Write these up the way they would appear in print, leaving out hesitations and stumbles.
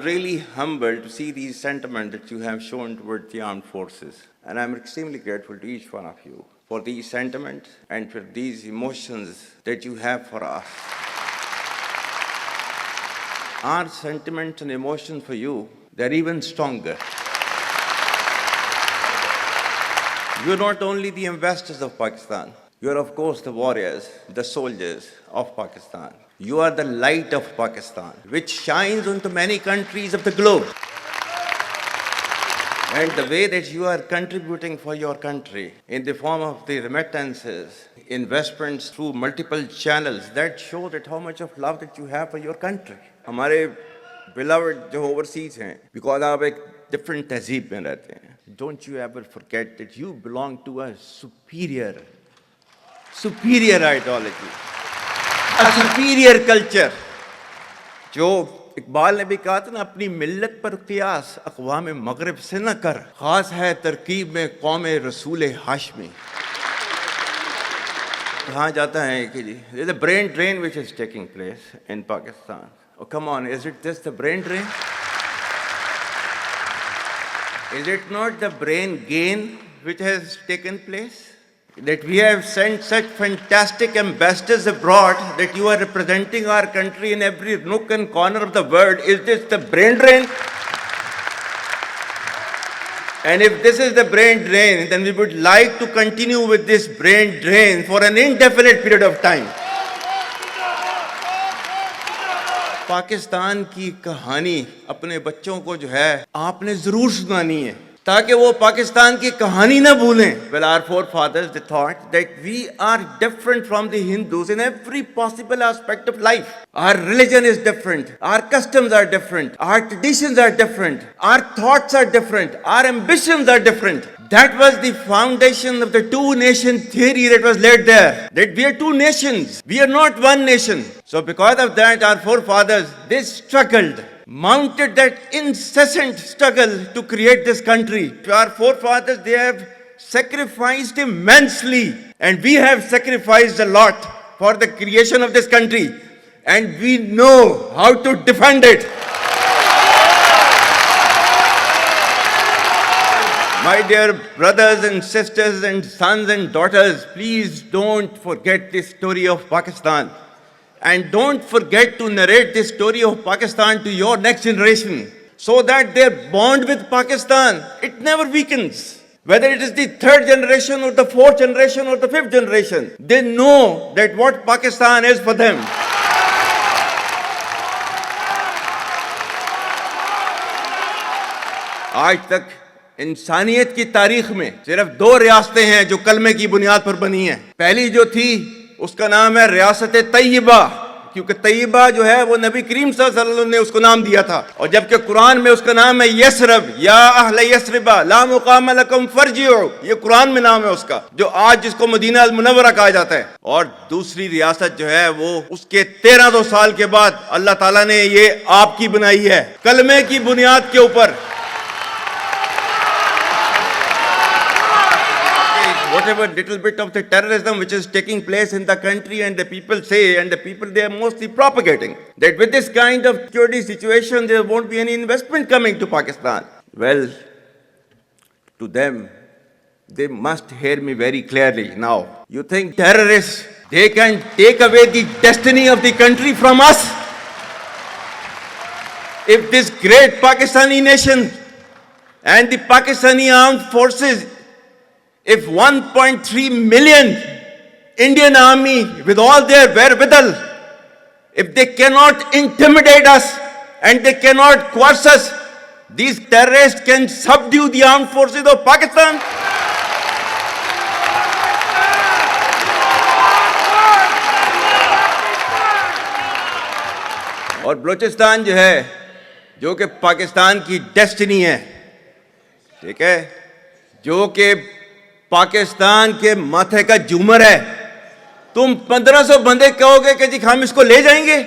really humbled to see these sentiments that you have shown towards the armed forces. And I'm extremely grateful to each one of you for these sentiments and for these emotions that you have for us. Our sentiments and emotions for you, they're even stronger. You're not only the ambassadors of Pakistan, you're of course the warriors, the soldiers of Pakistan. You are the light of Pakistan, which shines onto many countries of the globe. And the way that you are contributing for your country in the form of the remittances, investments through multiple channels, that shows that how much of love that you have for your country. हमारे beloved जो overseas हैं, because आप एक different तहजीब में रहते हैं. Don't you ever forget that you belong to a superior ideology, a superior culture. जो इकबाल ने भी कहा था ना, अपनी मिल्लत पर क़ियास अक़वाम मग़रिब से न कर, ख़ास है तरकीब में क़ौम रसूल हाशमी. कहा जाता है कि जी, there's a brain drain which is taking place in Pakistan. Oh, come on, is it just the brain drain? Is it not the brain gain which has taken place? That we have sent such fantastic ambassadors abroad that you are representing our country in every nook and corner of the world. Is this the brain drain? And if this is the brain drain, then we would like to continue with this brain drain for an indefinite period of time. Pakistan की कहानी अपने बच्चों को जो है आपने जरूर सुनानी है, ताकि वो पाकिस्तान की कहानी ना भूलें. Well, our forefathers, they thought that we are different from the Hindus in every possible aspect of life. Our religion is different, our customs are different, our traditions are different, our thoughts are different, our ambitions are different. That was the foundation of the two-nation theory that was laid there. That we are two nations, we are not one nation. So because of that, our forefathers, they struggled, mounted that incessant struggle to create this country. Our forefathers, they have sacrificed immensely, and we have sacrificed a lot for the creation of this country, and we know how to defend it. My dear brothers and sisters and sons and daughters, please don't forget this story of Pakistan. And don't forget to narrate this story of Pakistan to your next generation, so that their bond with Pakistan, it never weakens. Whether it is the third generation or the fourth generation or the fifth generation, they know that what Pakistan is for them. आज तक इंसानियत की तारीख में सिर्फ दो रियासतें हैं जो कलमे की बुनियाद पर बनी हैं. पहली जो थी उसका नाम है रियासत तैयबा, क्योंकि तैयबा जो है वो नबी करीम सल्लल्लाहु अलैहि वसल्लम ने उसको नाम दिया था. और जबकि कुरान में उसका नाम है यसरब, या अहले यसरबा ला मुकाम लकुम फरजिउ, ये कुरान में नाम है उसका, जो आज जिसको मदीना अल मुनव्वरा कहा जाता है. और दूसरी रियासत जो है वो उसके 1300 साल के बाद अल्लाह ताला ने ये आपकी बनाई है, कलमे की बुनियाद के ऊपर. Whatever little bit of the terrorism which is taking place in the country, and the people say, and the people they are mostly propagating, that with this kind of security situation there won't be any investment coming to Pakistan. Well, to them, they must hear me very clearly now. You think terrorists, they can take away the destiny of the country from us? If this great Pakistani nation and the Pakistani armed forces, if 1.3 million Indian army with all their wherewithal, if they cannot intimidate us and they cannot coerce us, these terrorists can subdue the armed forces of Pakistan. और बलूचिस्तान जो है, जो कि पाकिस्तान की destiny है, ठीक है, जो कि पाकिस्तान के माथे का झूमर है, तुम 1500 बंदे कहोगे कि जी हम इसको ले जाएंगे,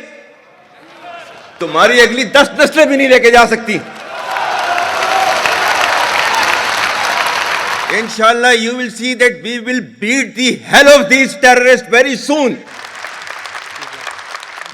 तुम्हारी अगली 10 नस्लें भी नहीं लेके जा सकती. Inshallah, you will see that we will beat the hell of these terrorists very soon.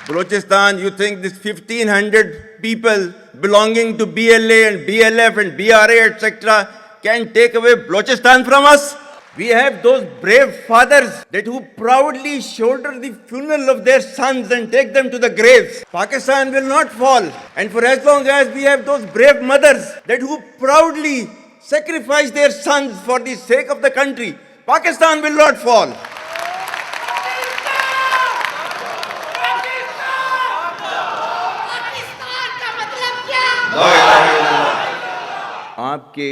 Balochistan, you think this 1,500 people belonging to BLA and BLF and BRA, etc., can take away Balochistan from us? We have those brave fathers that who proudly shoulder the funeral of their sons and take them to the graves. Pakistan will not fall. And for as long as we have those brave mothers that who proudly sacrifice their sons for the sake of the country, Pakistan will not fall. आपके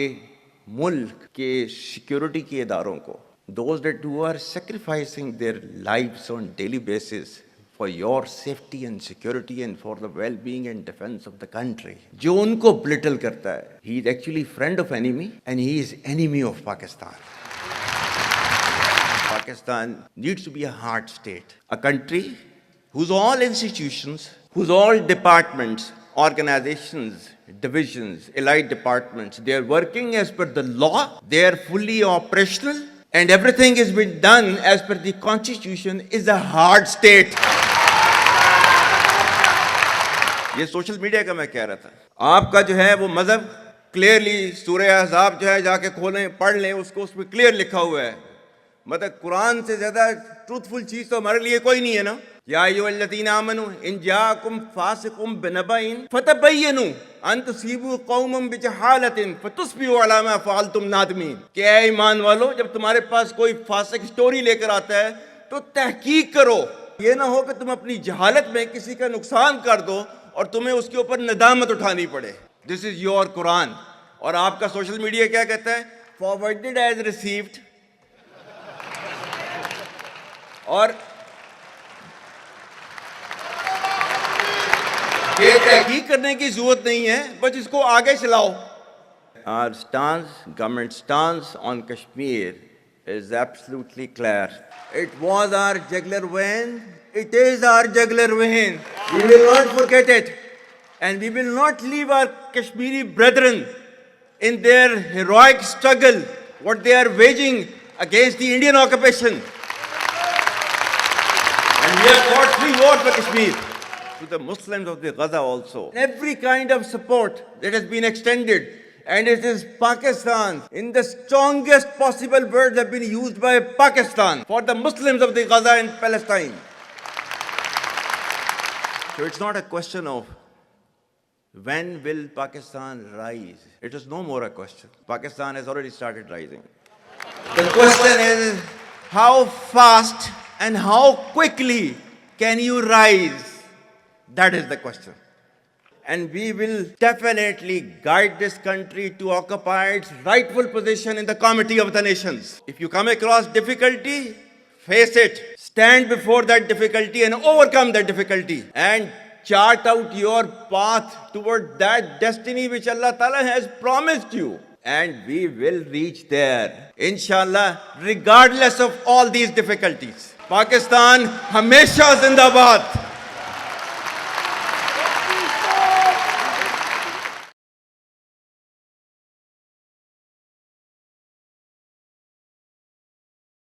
मुल्क के security के इदारों को, those that who are sacrificing their lives on daily basis for your safety and security and for the well-being and defense of the country, जो उनको belittle करता है, he is actually friend of enemy and he is enemy of Pakistan. Pakistan needs to be a hard state, a country whose all institutions, whose all departments, organizations, divisions, allied departments, they are working as per the law, they are fully operational, and everything has been done as per the constitution, is a hard state. ये social media का मैं कह रहा था, आपका जो है वो मजहब क्लियरली सूरह अहज़ाब जो है जाके खोलें पढ़ लें, उसको उसमें क्लियर लिखा हुआ है. मतलब कुरान से ज्यादा ट्रूथफुल चीज तो हमारे लिए कोई नहीं है ना. या अय्युहल्लज़ीना आमनू इन जाअकुम फासिकुम बिनबइन फतबय्यनु अन तुसीबू कौमम बिजहालतिन फतुस्बिहू अला मा फअलतुम नादिमीन. क्या ईमान वालो, जब तुम्हारे पास कोई फासिक स्टोरी लेकर आता है तो तहकीक करो. ये ना हो कि तुम अपनी जहालत में किसी का नुकसान कर दो और तुम्हें उसके ऊपर नदामत उठानी पड़े. This is your Quran. और आपका सोशल मीडिया क्या कहता है? Forwarded as received. और ये तहकीक करने की जरूरत नहीं है, बस इसको आगे चलाओ. Our stance, government stance on Kashmir is absolutely clear. It was our jugular vein. It is our jugular vein. We will not forget it, and we will not leave our Kashmiri brethren in their heroic struggle, what they are waging against the Indian occupation. And we have fought free war for Kashmir. To the Muslims of the Gaza also. Every kind of support that has been extended, and it is Pakistan, in the strongest possible words have been used by Pakistan for the Muslims of the Gaza and Palestine. So it's not a question of when will Pakistan rise. It is no more a question. Pakistan has already started rising. The question is how fast and how quickly can you rise? That is the question. And we will definitely guide this country to occupy its rightful position in the comity of the nations. If you come across difficulty, face it. Stand before that difficulty and overcome that difficulty. And chart out your path toward that destiny which Allah Ta'ala has promised you. And we will reach there, inshallah, regardless of all these difficulties. Pakistan, Hamesha Zindabad.